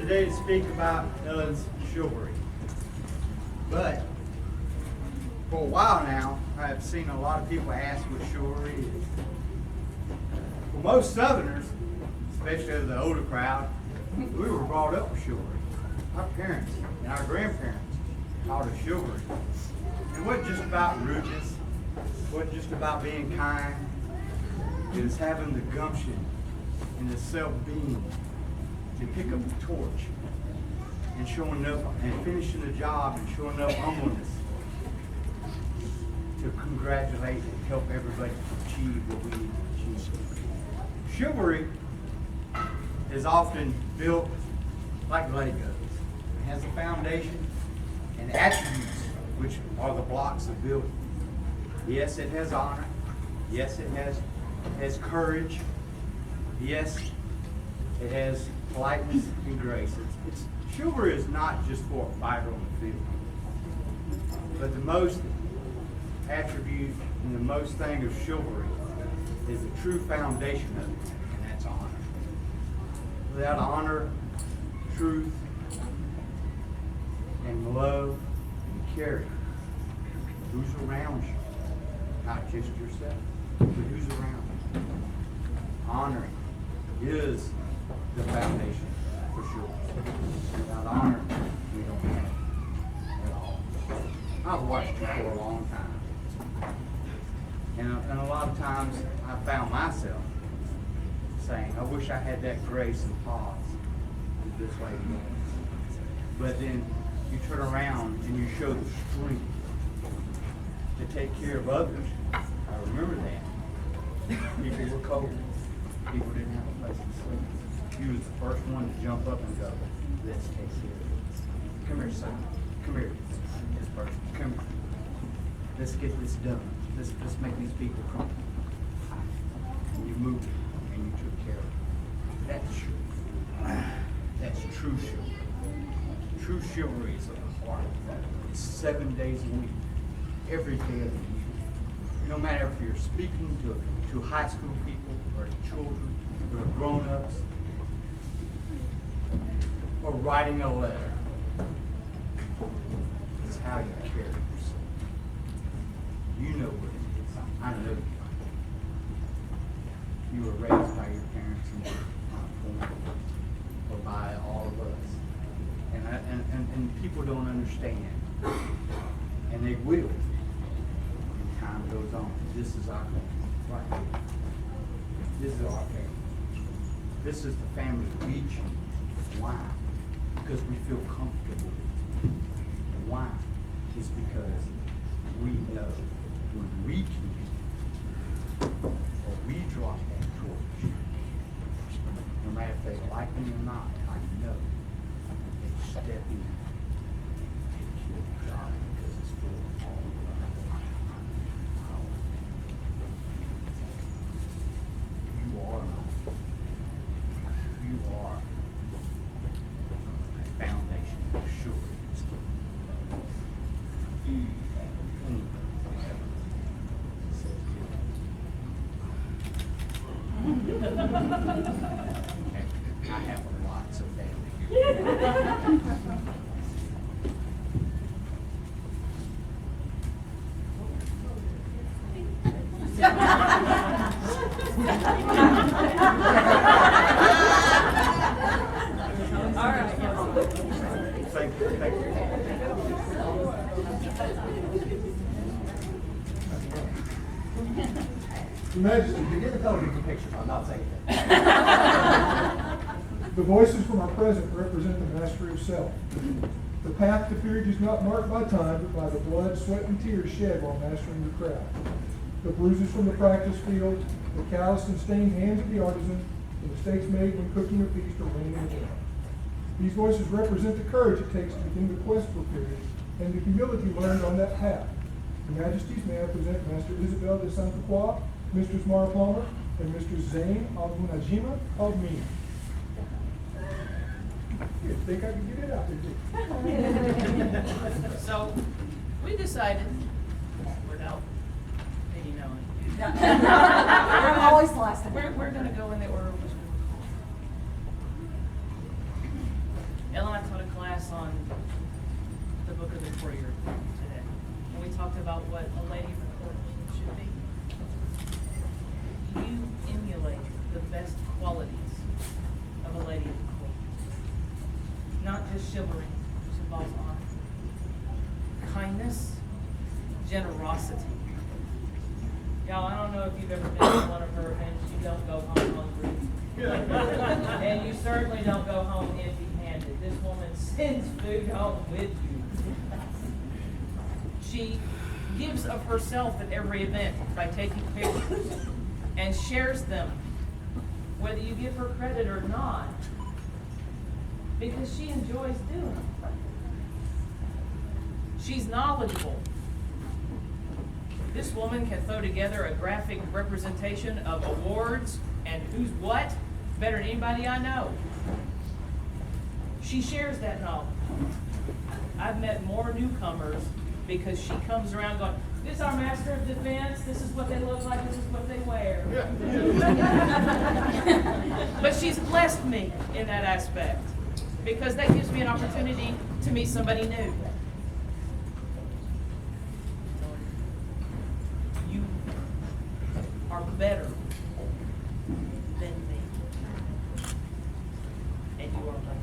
today to speak about Ellen's chivalry. But for a while now, I have seen a lot of people ask what chivalry is. For most Southerners, especially the older crowd, we were brought up with chivalry. Our parents and our grandparents taught us chivalry. It wasn't just about rudeness, it wasn't just about being kind. It was having the gumption and the self-being to pick up the torch and showing up and finishing the job and showing up humbleness to congratulate and help everybody achieve what we need to achieve. Chivalry is often built like Legos. It has a foundation and attributes which are the blocks of building. Yes, it has honor. Yes, it has courage. Yes, it has politeness and grace. Chivalry is not just for a fighter on the field, but the most attribute and the most thing of chivalry is the true foundation of it, and that's honor. Without honor, truth, and love and caring, who's around you? Not just yourself, but who's around you. Honoring is the foundation for sure. Without honor, we don't have it at all. I've watched you for a long time. And a lot of times I found myself saying, I wish I had that grace and pause that this lady has. But then you turn around and you show the strength to take care of others. I remember that. People were cold. People didn't have a place to sleep. You was the first one to jump up and go, let's take care of this. Come here, son. Come here. This person. Come here. Let's get this done. Let's make these people comfortable. And you moved it and you took care of it. That's true. That's true chivalry. True chivalry is of the heart. It's 7 days a week, every day of the year. No matter if you're speaking to high school people or to children or to grown-ups or writing a letter, it's how you carry yourself. You know what it is. I know you. You were raised by your parents or by all of us. And people don't understand. And they will. And time goes on. This is our family. Right here. This is our family. This is the family we choose. Why? Because we feel comfortable. Why? It's because we know when we keep or we drop that torch, no matter if they like me or not, I know they step in and kill the job because it's full of all of us. You are not. You are a foundation for sure. I have lots of family. All right. Thank you. Thank you. Your Majesty, You get the television picture, I'm not saying that. the voices from our present represent the master himself. The path to peerage is not marked by time, but by the blood, sweat, and tears shed while mastering the craft. The bruises from the practice field, the calloused and stained hands of the artisan, the mistakes made when cooking a feast or winning a game. These voices represent the courage it takes to begin the quest for peerage and the humility learned on that path. Your Majesties, may I present Master Isabel de Santa Croix, Mistress Mara Palmer, and Mr. Zane Al-Munajima of Mina. You think I could get it out there? So, we decided, without any knowing, I'm always the last. we're gonna go in the order of which we Ella and I taught a class on the book of the courtier today. And we talked about what a lady of the court should be. You emulate the best qualities of a lady of the court. Not just chivalry, which involves honor. Kindness, generosity. Y'all, I don't know if you've ever been to one of her events. You don't go home hungry. And you certainly don't go home empty-handed. This woman sends food home with you. She gives of herself at every event by taking pictures and shares them, whether you give her credit or not, because she enjoys doing it. She's knowledgeable. This woman can throw together a graphic representation of awards and who's what better than anybody I know. She shares that knowledge. I've met more newcomers because she comes around going, this is our master of defense, this is what they look like, this is what they wear. But she's blessed me in that aspect because that gives me an opportunity to meet somebody new. You are better than me. And you are right.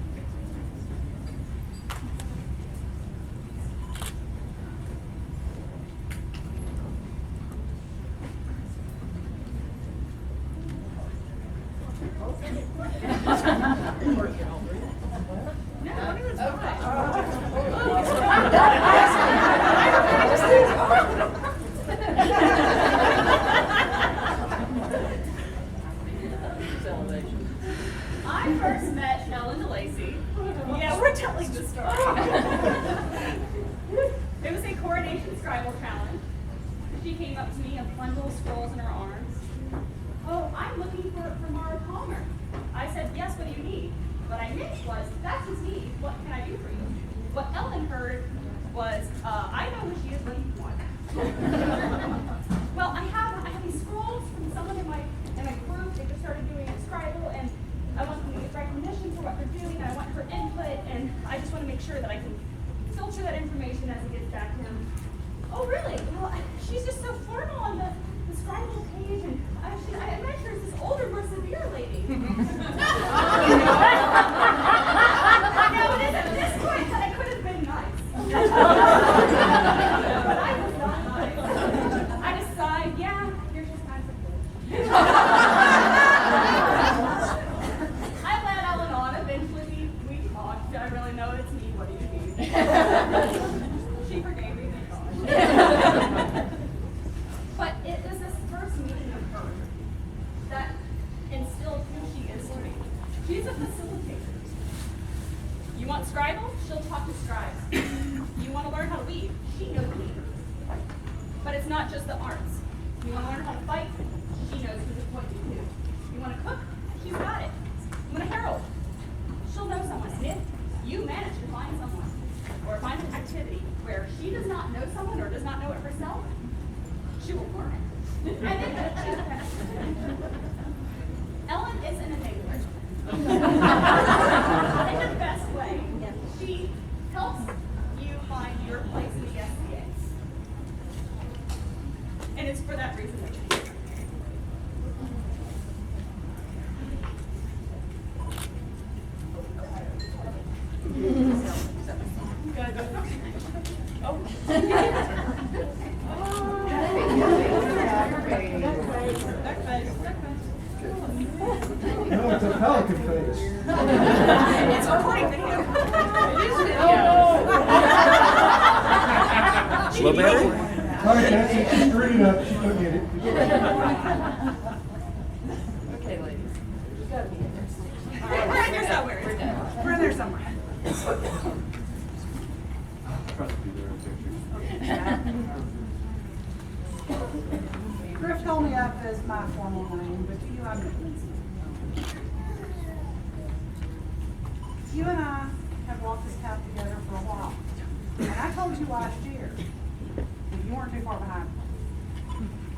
I first met Ellen DeLacy. Yeah, we're telling the story. It was a coronation scribble challenge. She came up to me, a bundle of scrolls in her arms. Oh, I'm looking for Mara Palmer. I said, yes, what do you need? What I meant was, that's his need. What can I do for you? What Ellen heard was, I know who she is, what do you want? Well, I have these scrolls from someone in my group. They just started doing a scribble, and I want them to get recognition for what they're doing, and I want her input, and I just want to make sure that I can filter that information as it gets back to him. Oh, really? Well, she's just so formal on the scribble page, and I met her as this older, more severe lady. Now it is at this point that I could have been nice. But I was not nice. I decide, yeah, you're just kind of cool. I led Ellen on. Eventually, we talked. I really know it's me. What do you need? She forgave me, thank God. But it was this first meeting of her that instilled who she is to me. She's a facilitator. You want scribble? She'll talk to scribes. You want to learn how to weave? She knows weave. But it's not just the arts. You want to learn how to fight? She knows who to point you to. You want to cook? She's got it. You want to herald? She'll know someone. And if you manage to find someone or find an activity where she does not know someone or does not know it herself, she will learn it. And then she's a Ellen is an enabler. In the best way. She helps you find your place in the SCA. And it's for that reason that she's here. No, it's a pelican face. It's according to him. Blueberry? Sorry, Nancy, she's screwed it up. She couldn't get it. Okay, ladies. You gotta be in there. We're in there somewhere. We're done. We're in there somewhere. Griff told me up as my formal name, but you I'm Lindsay. You and I have walked this path together for a while. And I told you last year that you weren't too far behind me.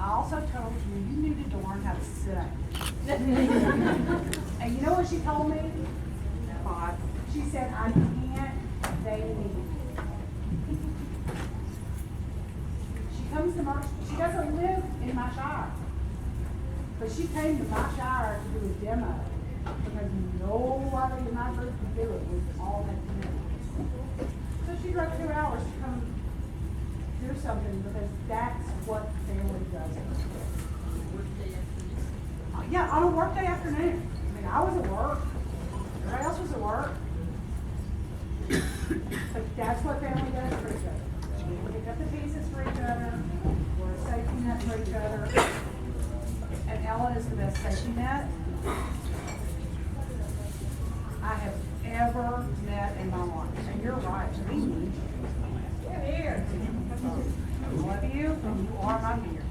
I also told you you needed to learn how to sit. And you know what she told me? 5. She said, I can't, they leave. She comes to my, she doesn't live in my shire. But she came to my shire to do a demo because nobody in my group could do it with all that commitment. So she drove 2 hours to come do something because that's what family does. Yeah, on a workday afternoon. I mean, I was at work. Everybody else was at work. But that's what family does for each other. We pick up the pieces for each other. We're a safety net for each other. And Ellen is the best safety net I have ever met in my life. And you're right, we need you. You're here. I love you, and you are my dear.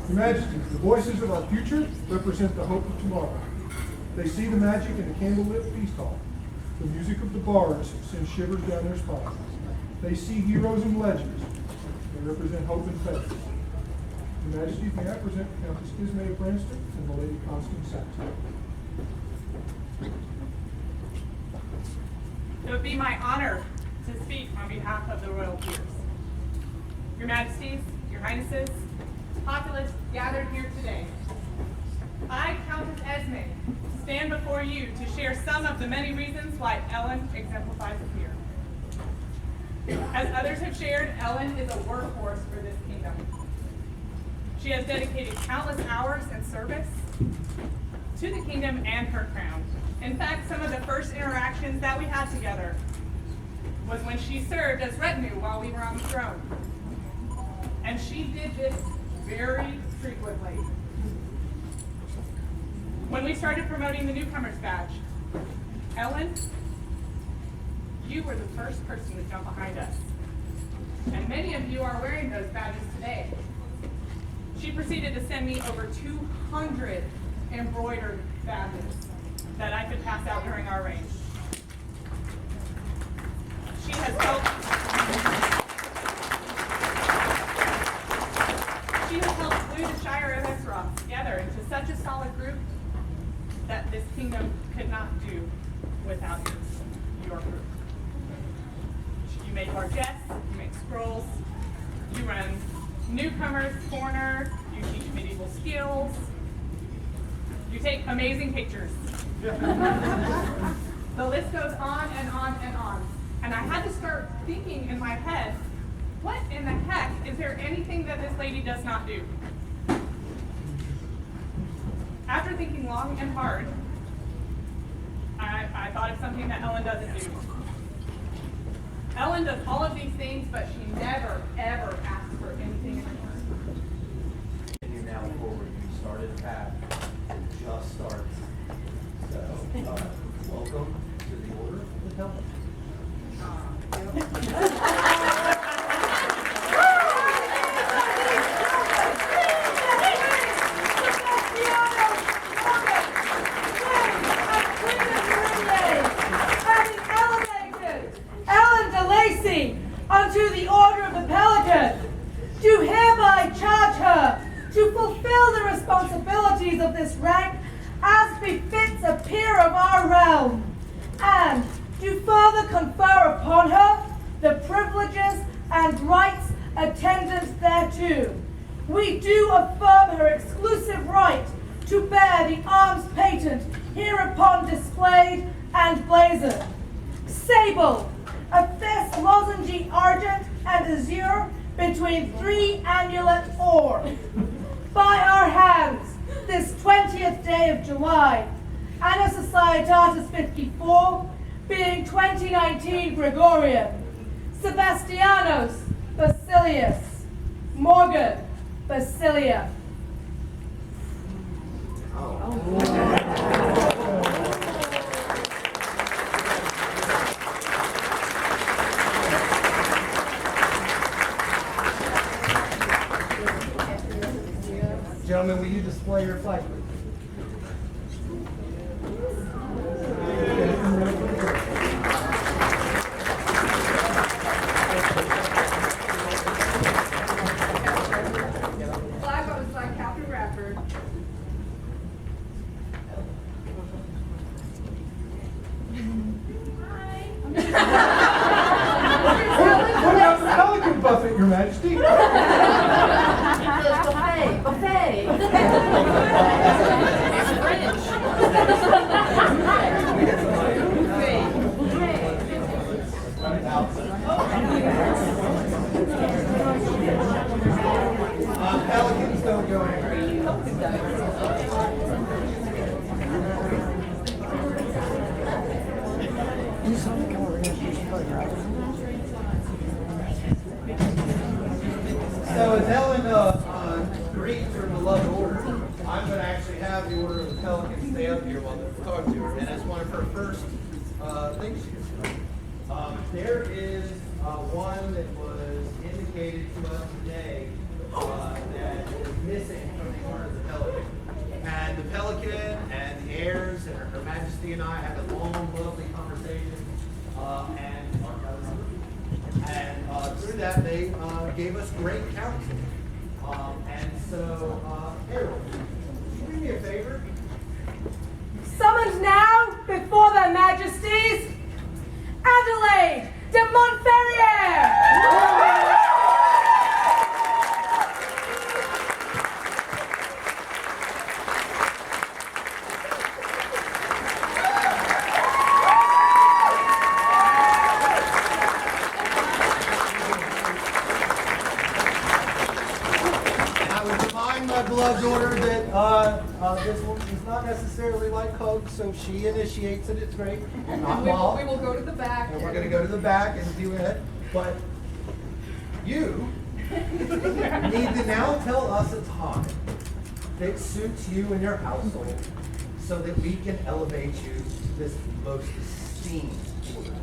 Your Majesty, the voices of our future represent the hope of tomorrow. They see the magic in the candlelit feast hall. The music of the bards sends shivers down their spines. They see heroes and legends. They represent hope and faith. Your Majesty, may I present Countess Ismay of Branston and the Lady Constance Saxon. It would be my honor to speak on behalf of the royal peers. Your Majesties, Your Highnesses, populace gathered here today. I, Countess Esme, stand before you to share some of the many reasons why Ellen exemplifies here. As others have shared, Ellen is a workhorse for this kingdom. She has dedicated countless hours in service to the kingdom and her crown. In fact, some of the first interactions that we had together was when she served as retinue while we were on the throne. And she did this very frequently. When we started promoting the newcomers badge, Ellen, you were the first person to jump behind us. And many of you are wearing those badges today. She proceeded to send me over 200 embroidered badges that I could pass out during our reign. She has helped glue the Shire of Exroth together into such a solid group that this kingdom could not do without your group. You make largesse, you make scrolls, you run newcomers corner, you teach medieval skills, you take amazing pictures. The list goes on and on and on. And I had to start thinking in my head, what in the heck, is there anything that this lady does not do? After thinking long and hard, I thought of something that Ellen doesn't do. Ellen does all of these things, but she never, ever asks for anything in return. Continue now forward. You started a path. It just starts. So, welcome to the Order of the Temple. Unto the Order of the Pelican, do hereby charge her to fulfill the responsibilities of this rank as befits a peer of our realm, and do further confer upon her the privileges and rights attendant thereto. We do affirm her exclusive right to bear the arms patent hereupon displayed and blazoned. Sable, a fist lozengey argent and azure between 3 annulet orbs. By our hands, this 20th day of July, Anna Societatis 54, being 2019 Gregorian, Sebastianos Basilius, Morgan Basilia. Gentlemen, will you display your flag? Your Majesty. Pelicans don't go anywhere. So as Ellen reads her beloved order, I'm going to actually have the Order of the Pelicans stay up here while they're talking to her, and that's one of her first things she gets. There is one that was indicated to us today that is missing from the Order of the Pelican. And the Pelican and the heirs and Her Majesty and I had a long, lovely conversation, and through that they gave us great counsel. And so, Harold, would you do me a favor? Summoned now before their majesties, Adelaide de Montferrier! I would remind my beloved daughter that this one is not necessarily like Coke, so she initiates it. It's great. Not Mom. We will go to the back. And we're going to go to the back and do it. But you need to now tell us a time that suits you and your household so that we can elevate you to this most esteemed order.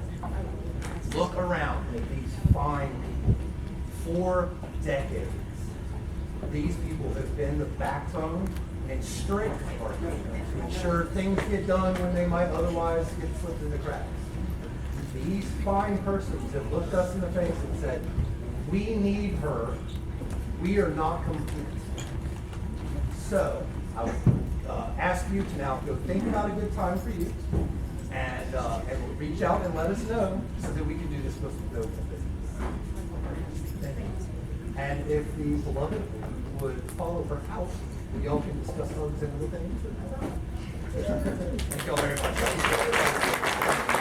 Look around at these fine people. 4 decades. These people have been the backbone and strength of our country to ensure things get done when they might otherwise get slipped in the cracks. These fine persons have looked us in the face and said, we need her. We are not complete. So I would ask you to now go think about a good time for you, and we'll reach out and let us know so that we can do this most noble business. And if the beloved would follow her house, we all can discuss those and other things. Thank you all very much.